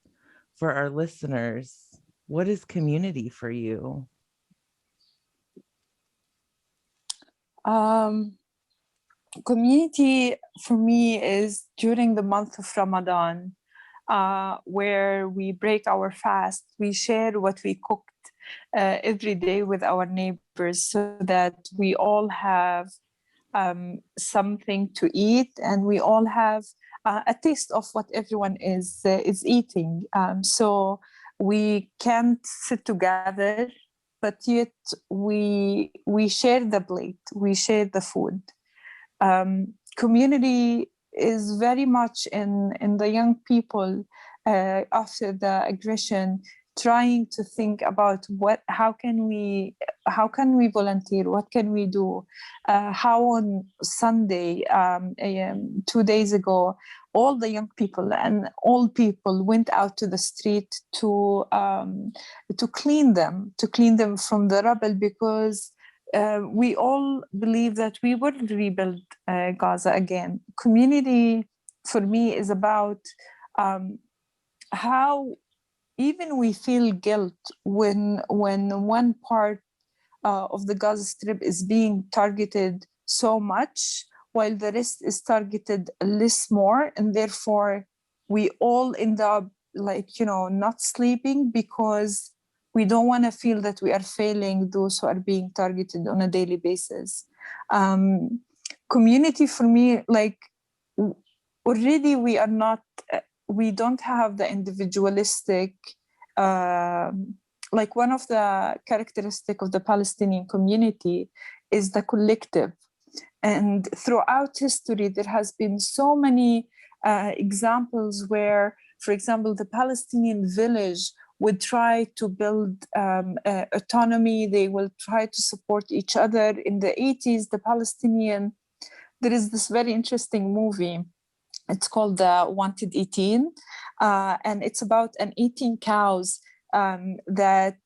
for our listeners, what is community for you? Community for me is during the month of Ramadan, where we break our fast. We share what we cooked every day with our neighbors, so that we all have something to eat, and we all have a taste of what everyone is eating. So we can't sit together, but yet we share the plate, we share the food. Community is very much in the young people after the aggression, trying to think about how can we volunteer, what can we do. How on Sunday 2 days ago, all the young people and old people went out to the street to clean them from the rubble, because we all believe that we will rebuild Gaza again. Community for me is about how even we feel guilt when one part of the Gaza Strip is being targeted so much, while the rest is targeted less more, and therefore we all end up not sleeping, because we don't want to feel that we are failing those who are being targeted on a daily basis. Community for me, already we don't have the individualistic, one of the characteristics of the Palestinian community is the collective. And throughout history, there has been so many examples where, for example, the Palestinian village would try to build autonomy. They will try to support each other. In the 80s, there is this very interesting movie. It's called the Wanted 18, and it's about an 18 cows that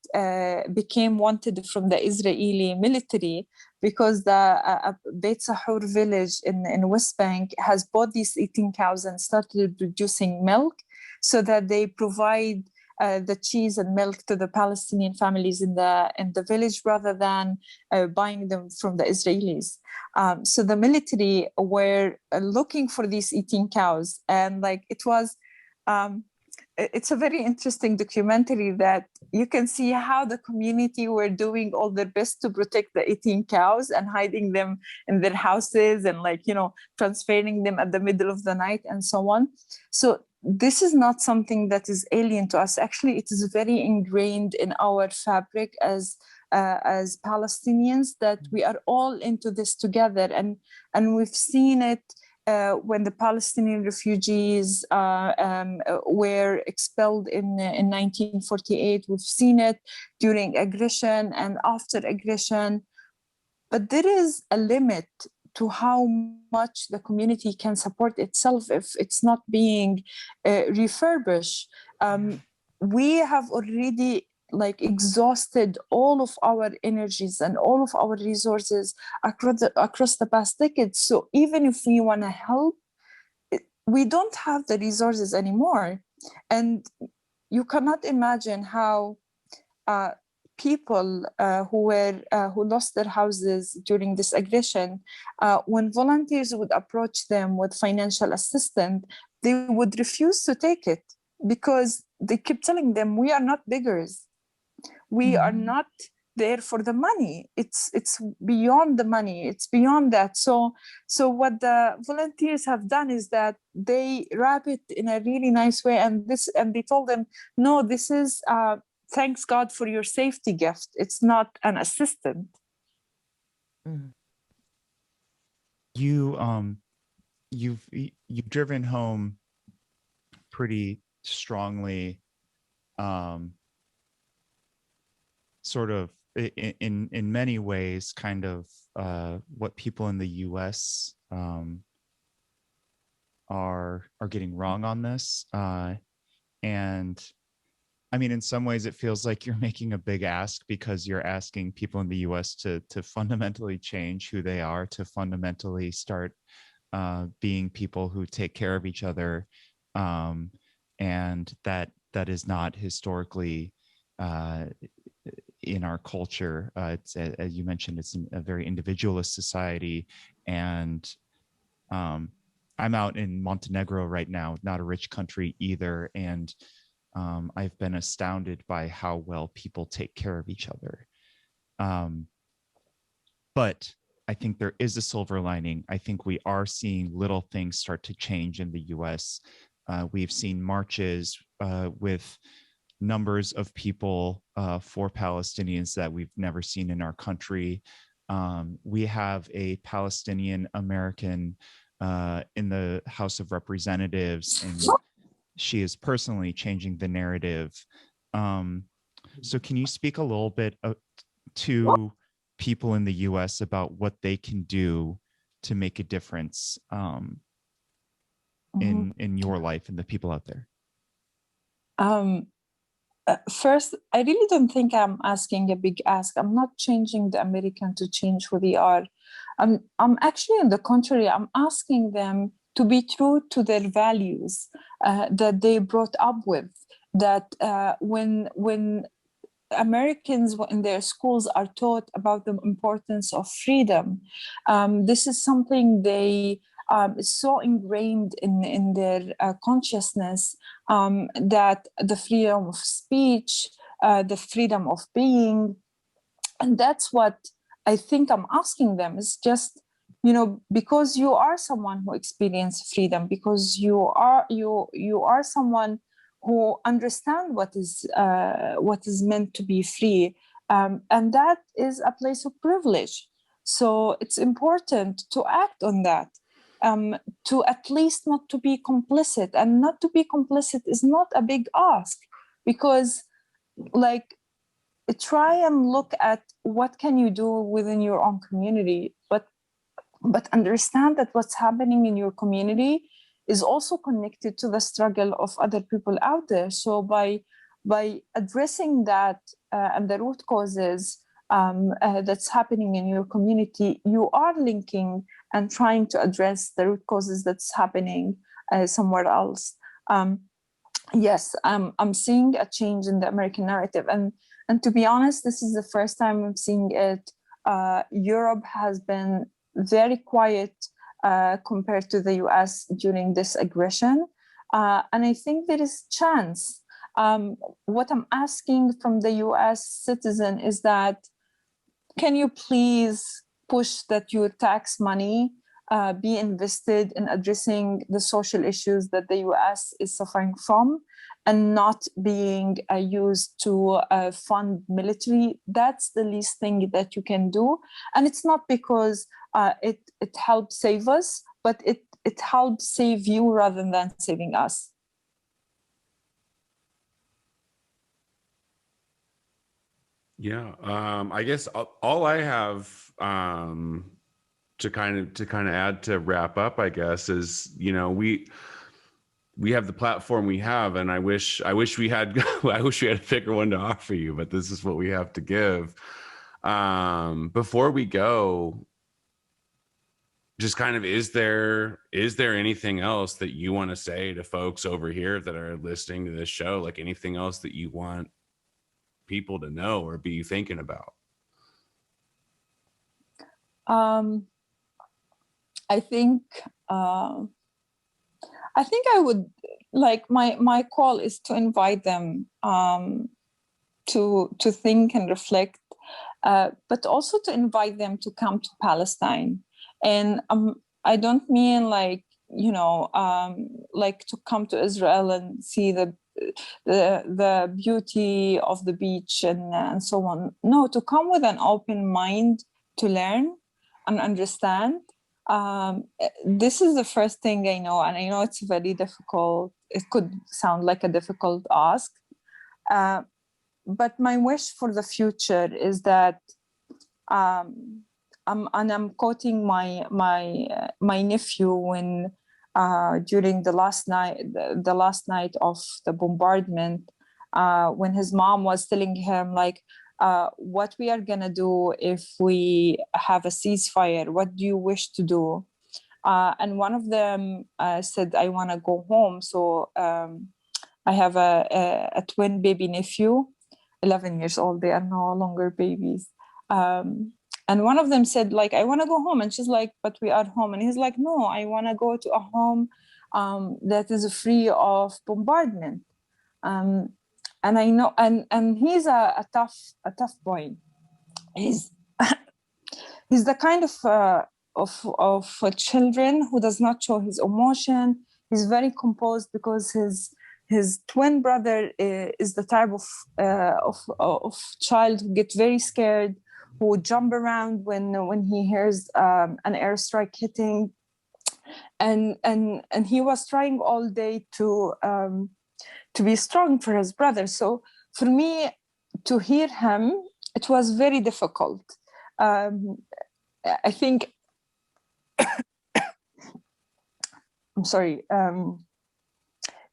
became wanted from the Israeli military, because the Beit Sahur village in West Bank has bought these 18 cows and started producing milk, so that they provide the cheese and milk to the Palestinian families in the village rather than buying them from the Israelis. So the military were looking for these eating cows, and like it was. It's a very interesting documentary that you can see how the community were doing all their best to protect the 18 cows and hiding them in their houses and transferring them at the middle of the night and so on. So this is not something that is alien to us. Actually, it is very ingrained in our fabric as Palestinians, that we are all into this together, and we've seen it. When the Palestinian refugees were expelled in 1948, we've seen it during aggression and after aggression. But there is a limit to how much the community can support itself if it's not being refurbished. We have already exhausted all of our energies and all of our resources across the past decades. So even if we want to help, we don't have the resources anymore. And you cannot imagine how people who lost their houses during this aggression, when volunteers would approach them with financial assistance, they would refuse to take it because they keep telling them, we are not beggars. We are not there for the money. It's beyond the money. It's beyond that. So what the volunteers have done is that they wrap it in a really nice way, and they told them, no, this is thanks God for your safety gift. It's not an assistant. You've driven home pretty strongly, sort of in many ways, kind of what people in the U.S. are getting wrong on this, and I mean, in some ways, it feels like you're making a big ask because you're asking people in the U.S. to fundamentally change who they are, to fundamentally start being people who take care of each other, and that is not historically in our culture. It's, as you mentioned, it's a very individualist society, and I'm out in Montenegro right now, not a rich country either, and I've been astounded by how well people take care of each other. But I think there is a silver lining. I think we are seeing little things start to change in the US. We've seen marches with numbers of people for Palestinians that we've never seen in our country. We have a Palestinian American in the House of Representatives, and she is personally changing the narrative. So can you speak a little bit to people in the US about what they can do to make a difference in your life and the people out there? First, I really don't think I'm asking a big ask. I'm not changing the American to change who they are. I'm actually, on the contrary, I'm asking them to be true to their values that they brought up with. That when Americans in their schools are taught about the importance of freedom, this is something they is so ingrained in their consciousness, that the freedom of speech, the freedom of being, and that's what I think I'm asking them is just, because you are someone who experienced freedom, because you are someone who understand what is meant to be free, and that is a place of privilege. So it's important to act on that, to at least not to be complicit. And not to be complicit is not a big ask, because try and look at what can you do within your own community, but understand that what's happening in your community is also connected to the struggle of other people out there. So by addressing that and the root causes that's happening in your community, you are linking and trying to address the root causes that's happening somewhere else. Yes, I'm seeing a change in the American narrative, and to be honest, this is the first time I'm seeing it. Europe has been very quiet compared to the US during this aggression, and I think there is chance. What I'm asking from the US citizen is that, can you please push that your tax money be invested in addressing the social issues that the US is suffering from, and not being used to fund military? That's the least thing that you can do. And it's not because it helps save us, but it helps save you rather than saving us. Yeah, I guess all I have to kind of add to wrap up, I guess, is, you know, we have the platform we have, and I wish we had I wish we had a bigger one to offer you, but this is what we have to give. Before we go, just kind of, is there anything else that you want to say to folks over here that are listening to this show? Like, anything else that you want people to know or be thinking about? I think I would like, my call is to invite them to think and reflect, but also to invite them to come to Palestine. And I don't mean like, you know, like to come to Israel and see the beauty of the beach and so on. No, to come with an open mind to learn and understand. This is the first thing I know, and I know it's very difficult. It could sound like a difficult ask, but my wish for the future is that, I'm quoting my nephew when during the last night of the bombardment, when his mom was telling him like, what we are gonna do if we have a ceasefire, what do you wish to do? And one of them said, I want to go home. So I have a twin baby nephew, 11 years old. They are no longer babies. And one of them said, like, I want to go home. And she's like, but we are home. And he's like, no, I want to go to a home that is free of bombardment. And I know, and he's a tough boy. He's he's the kind of children who does not show his emotion. He's very composed because his twin brother is the type of child who gets very scared, who would jump around when he hears an airstrike hitting, and he was trying all day to be strong for his brother. So for me to hear him, it was very difficult. I think, I'm sorry.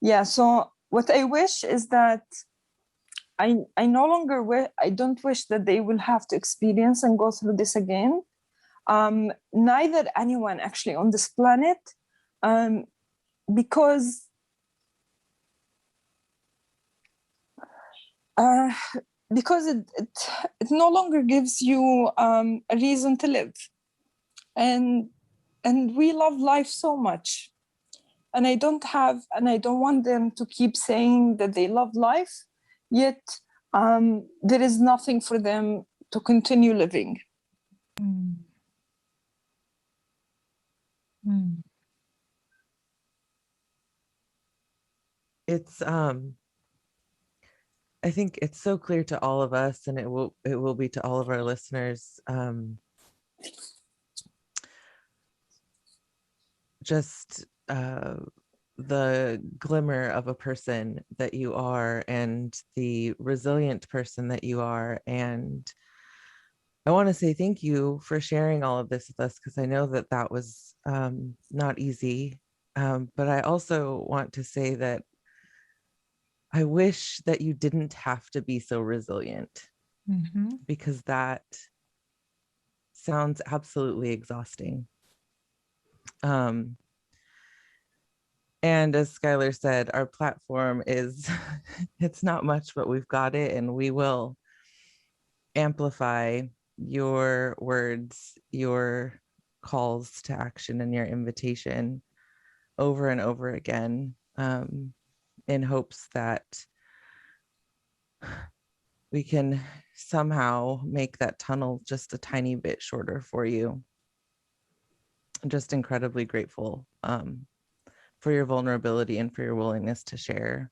Yeah, so what I wish is that I no longer I don't wish that they will have to experience and go through this again. Neither anyone actually on this planet, because it no longer gives you a reason to live, and we love life so much, and I don't want them to keep saying that they love life, yet there is nothing for them to continue living. It's I think it's so clear to all of us, and it will be to all of our listeners, just the glimmer of a person that you are, and the resilient person that you are. And I want to say thank you for sharing all of this with us, because I know that was not easy. But I also want to say that I wish that you didn't have to be so resilient, because that sounds absolutely exhausting. And as Skylar said, our platform is, it's not much, but we've got it, and we will amplify your words, your calls to action, and your invitation over and over again, in hopes that we can somehow make that tunnel just a tiny bit shorter for you. I'm just incredibly grateful for your vulnerability and for your willingness to share.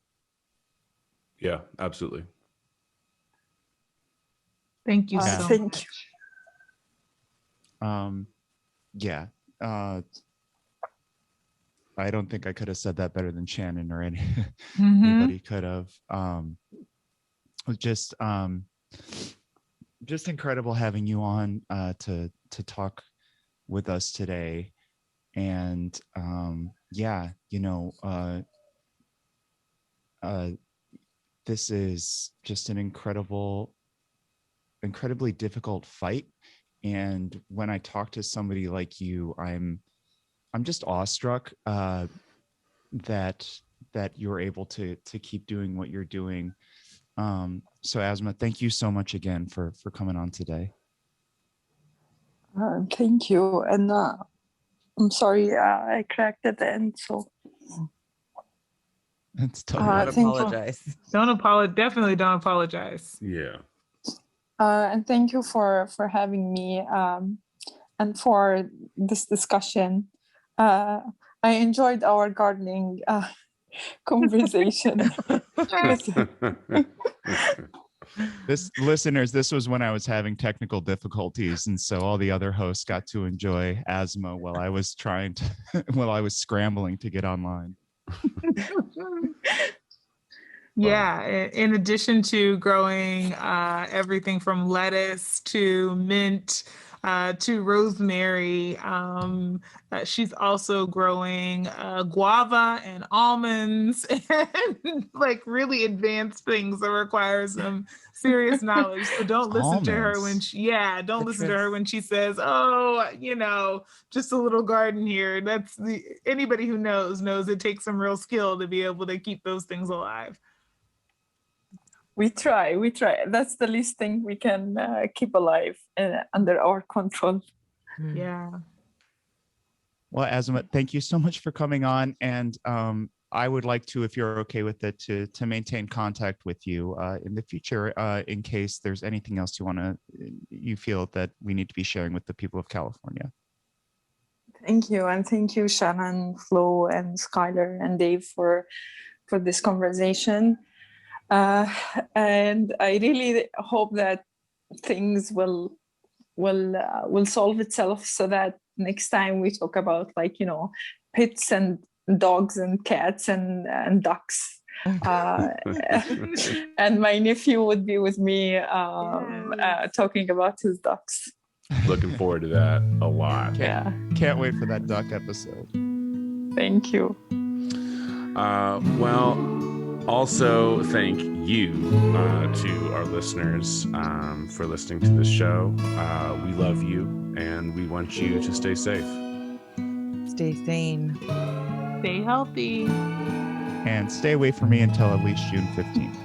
Yeah, absolutely. Thank you so Thank much. Yeah. I don't think I could have said that better than Shannon or anybody could have. Just incredible having you on to talk with us today. And yeah, this is just an incredibly difficult fight. And when I talk to somebody like you, I'm just awestruck that you're able to keep doing what you're doing. So Asmaa, thank you so much again for coming on today. Thank you. And I'm sorry, I cracked at the end. So It's totally Don't thank you. apologize. Definitely don't apologize. Yeah. And thank you for having me and for this discussion. I enjoyed our gardening conversation. Listeners, this was when I was having technical difficulties, and so all the other hosts got to enjoy Asmaa while I was scrambling to get online. Yeah, in addition to growing everything from lettuce to mint to rosemary, she's also growing guava and almonds and like really advanced things that require some serious knowledge. So don't listen to her when listen to her when she says, "Oh, just a little garden here." Anybody who knows it takes some real skill to be able to keep those things alive. We try. That's the least thing we can keep alive under our control. Yeah. Well, Asmaa, thank you so much for coming on. And I would like to, if you're okay with it, to maintain contact with you in the future in case there's anything else you feel that we need to be sharing with the people of California. Thank you. And thank you, Shannon, Flo, and Skylar, and Dave for this conversation. And I really hope that things will solve itself so that next time we talk about pets and dogs and cats and ducks, and my nephew would be with me talking about his ducks. Looking forward to that a lot. Yeah. Can't wait for that duck episode. Thank you. Well, also thank you to our listeners for listening to this show. We love you and we want you to stay safe. Stay sane. Stay healthy. And stay away from me until at least June 15th.